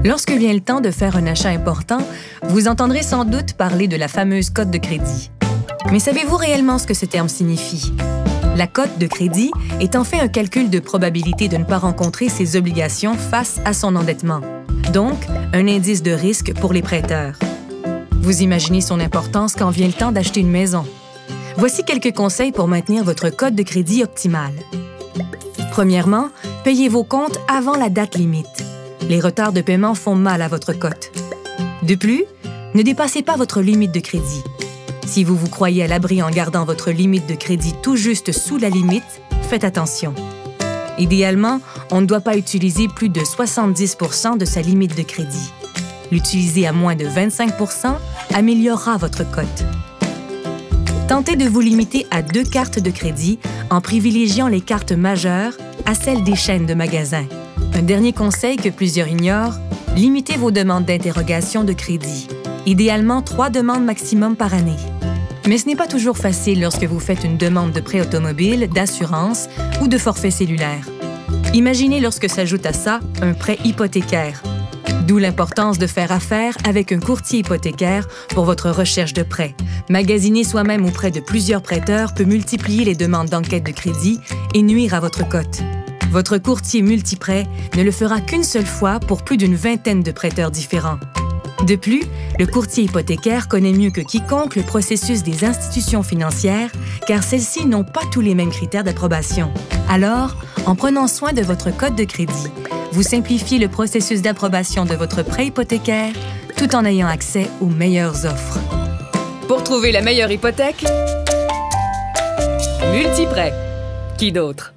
Lorsque vient le temps de faire un achat important, vous entendrez sans doute parler de la fameuse cote de crédit. Mais savez-vous réellement ce que ce terme signifie? La cote de crédit est en fait un calcul de probabilité de ne pas rencontrer ses obligations face à son endettement, donc un indice de risque pour les prêteurs. Vous imaginez son importance quand vient le temps d'acheter une maison. Voici quelques conseils pour maintenir votre cote de crédit optimale. Premièrement, payez vos comptes avant la date limite. Les retards de paiement font mal à votre cote. De plus, ne dépassez pas votre limite de crédit. Si vous vous croyez à l'abri en gardant votre limite de crédit tout juste sous la limite, faites attention. Idéalement, on ne doit pas utiliser plus de 70 % de sa limite de crédit. L'utiliser à moins de 25 % améliorera votre cote. Tentez de vous limiter à 2 cartes de crédit en privilégiant les cartes majeures à celles des chaînes de magasins. Un dernier conseil que plusieurs ignorent, limitez vos demandes d'interrogation de crédit. Idéalement 3 demandes maximum par année. Mais ce n'est pas toujours facile lorsque vous faites une demande de prêt automobile, d'assurance ou de forfait cellulaire. Imaginez lorsque s'ajoute à ça un prêt hypothécaire. D'où l'importance de faire affaire avec un courtier hypothécaire pour votre recherche de prêt. Magasiner soi-même auprès de plusieurs prêteurs peut multiplier les demandes d'enquête de crédit et nuire à votre cote. Votre courtier multiprêt ne le fera qu'une seule fois pour plus d'une vingtaine de prêteurs différents. De plus, le courtier hypothécaire connaît mieux que quiconque le processus des institutions financières, car celles-ci n'ont pas tous les mêmes critères d'approbation. Alors, en prenant soin de votre cote de crédit, vous simplifiez le processus d'approbation de votre prêt hypothécaire tout en ayant accès aux meilleures offres. Pour trouver la meilleure hypothèque, Multiprêt. Qui d'autre?